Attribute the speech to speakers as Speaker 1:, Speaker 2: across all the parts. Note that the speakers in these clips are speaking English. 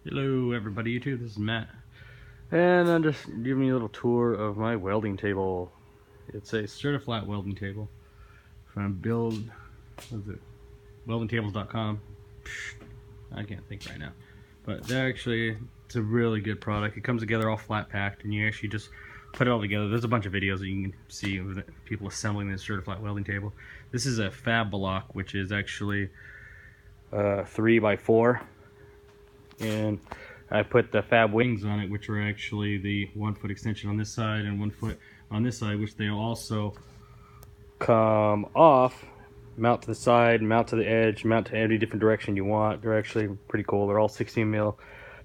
Speaker 1: Hello everybody, YouTube, this is Matt. And I'm just giving you a little tour of my welding table. It's a Certiflat welding table from weldingtables.com. I can't think right now. But it's a really good product. It comes together all flat packed and you actually just put it all together. There's a bunch of videos that you can see of people assembling this Certiflat welding table. This is a fab block, which is actually 3x4. And I put the fab wings on it, which are actually the 1 foot extension on this side and 1 foot on this side, which they also come off, mount to the side, mount to the edge, mount to any different direction you want. They're actually pretty cool. They're all 16 mil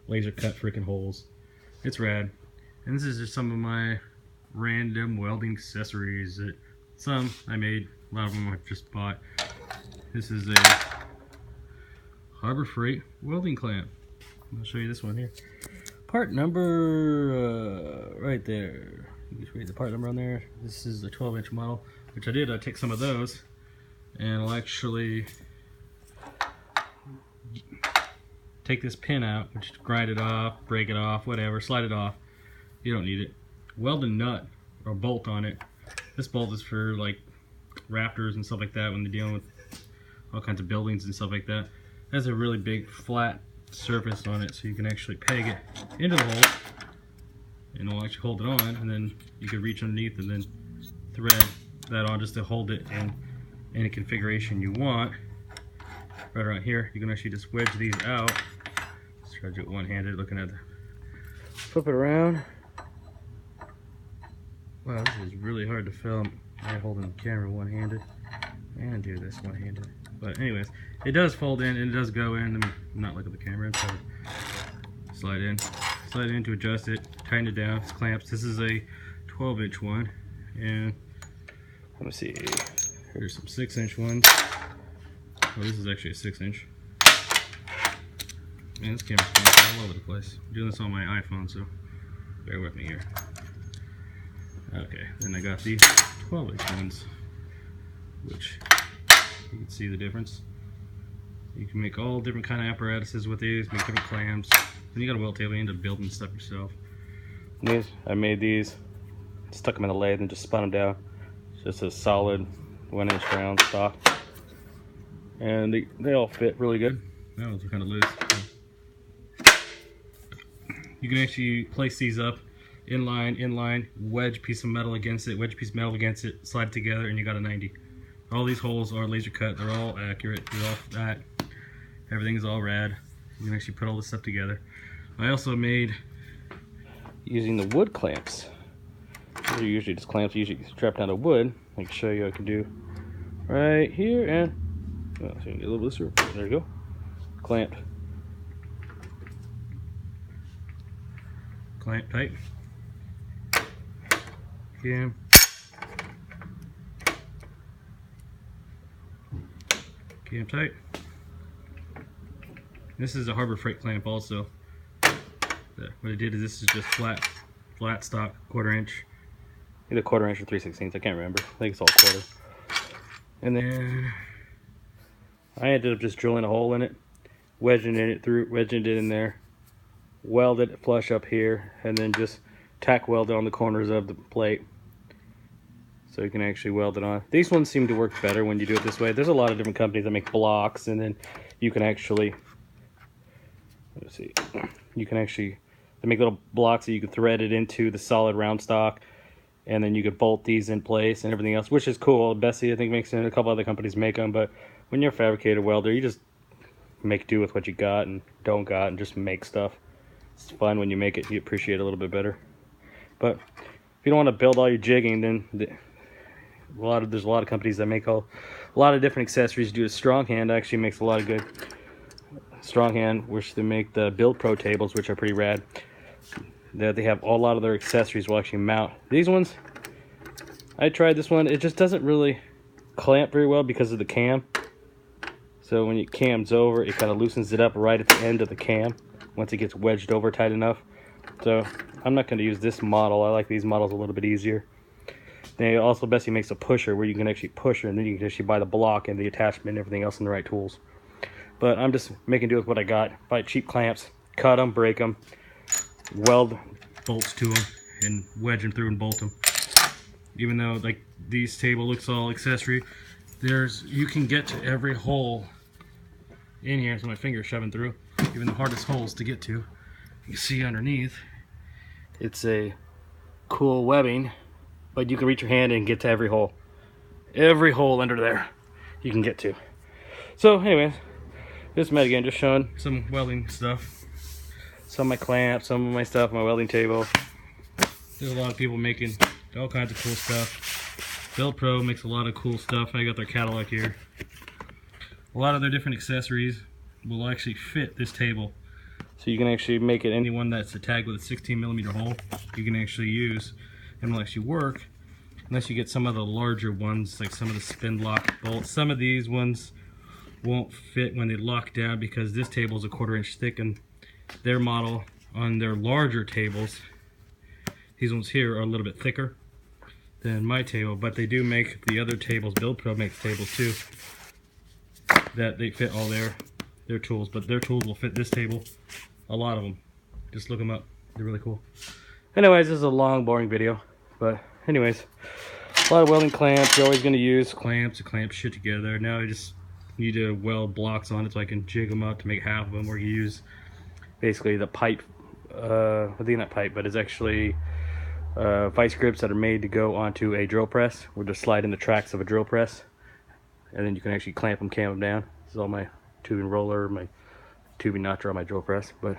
Speaker 1: laser cut freaking holes. It's rad. And this is just some of my random welding accessories that some I made, a lot of them I just bought. This is a Harbor Freight welding clamp. I'll show you this one here. Part number right there. You can read the part number on there. This is the 12-inch model, which I take some of those and I'll actually take this pin out, which grind it off, break it off, whatever, slide it off. You don't need it. Weld a nut or bolt on it. This bolt is for like rafters and stuff like that when they're dealing with all kinds of buildings and stuff like that. It has a really big flat surface on it, so you can actually peg it into the hole and it'll actually hold it on, and then you can reach underneath and then thread that on just to hold it in any configuration you want. Right around here you can actually just wedge these out. Let's try to do it one-handed, looking at the flip it around. Wow, this is really hard to film. I'm holding the camera one-handed and do this one-handed. But anyways, it does fold in and it does go in. Let me not look at the camera. So slide in to adjust it, tighten it down. It's clamps. This is a 12-inch one, and let me see. Here's some 6-inch ones. Oh, this is actually a 6-inch. Man, this camera's going all over the place. I'm doing this on my iPhone, so bear with me here. Okay, then I got these 12-inch ones, which you can see the difference. You can make all different kind of apparatuses with these, make different clamps. Then you got a weld table, you end up building stuff yourself. These, I made these, stuck them in a lathe and just spun them down. It's just a solid 1-inch round stock. And they all fit really good. That one's kind of loose. You can actually place these up in line, wedge piece of metal against it, slide it together, and you got a 90. All these holes are laser cut. They're all accurate. They're all flat. Everything is all rad. You can actually put all this stuff together. I also made, using the wood clamps. These are usually just clamps usually strapped down to wood. I can show you what I can do right here, and so you can get a little looser. There you go. Clamped. Clamp tight. Cam. Cam tight. This is a Harbor Freight clamp also. What I did is this is just flat stock, 1/4 inch. Either 1/4 inch or 3/16. I can't remember. I think it's all 1/4. And then I ended up just drilling a hole in it, wedging it in there, welded it flush up here, and then just tack weld it on the corners of the plate. So you can actually weld it on. These ones seem to work better when you do it this way. There's a lot of different companies that make blocks, and then you can actually, let's see, they make little blocks that you can thread it into the solid round stock, and then you could bolt these in place and everything else, which is cool. Bessie, I think, makes it. A couple other companies make them, but when you're a fabricator welder, you just make do with what you got and don't got and just make stuff. It's fun when you make it. You appreciate it a little bit better. But if you don't want to build all your jigging, then there's a lot of companies that make a lot of different accessories. Do a Strong Hand actually makes a lot of good Strong Hand, which they make the Build Pro tables, which are pretty rad. They have a lot of their accessories will actually mount. These ones, I tried this one. It just doesn't really clamp very well because of the cam. So when it cams over, it kind of loosens it up right at the end of the cam once it gets wedged over tight enough. So I'm not going to use this model. I like these models a little bit easier. Then also Bessie makes a pusher where you can actually push her, and then you can actually buy the block and the attachment and everything else in the right tools. But I'm just making do with what I got. Buy cheap clamps, cut them, break them, weld bolts to them, and wedge them through and bolt them. Even though like these table looks all accessory, you can get to every hole in here. So my finger's shoving through, even the hardest holes to get to. You can see underneath, it's a cool webbing, but you can reach your hand and get to every hole. Every hole under there you can get to. So anyways, this Matt again, just showing some welding stuff. Some of my clamps, some of my stuff on my welding table. There's a lot of people making all kinds of cool stuff. Build Pro makes a lot of cool stuff. I got their catalog here. A lot of their different accessories will actually fit this table. So you can actually make it anyone that's a tag with a 16mm hole, you can actually use and will actually work, unless you get some of the larger ones, like some of the spin lock bolts. Some of these ones won't fit when they lock down because this table is a 1/4 inch thick, and their model on their larger tables, these ones here are a little bit thicker than my table, but they do make the other tables. Build Pro makes tables too that they fit all their tools, but their tools will fit this table, a lot of them. Just look them up, they're really cool. Anyways, this is a long boring video, but anyways, a lot of welding clamps. You're always going to use clamps to clamp shit together. Now I just need to weld blocks on it so I can jig them up to make half of them, or you use basically the pipe, I think not pipe, but it's actually vice grips that are made to go onto a drill press. We'll just slide in the tracks of a drill press, and then you can actually clamp them, cam them down. This is all my tubing roller, my tubing notcher on my drill press. But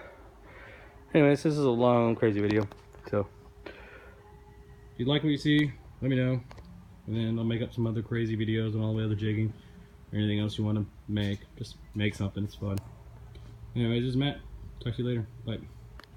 Speaker 1: anyways, this is a long, crazy video. So if you like what you see, let me know, and then I'll make up some other crazy videos on all the other jigging or anything else you want to make. Just make something, it's fun. Anyways, this is Matt. Talk to you later. Bye.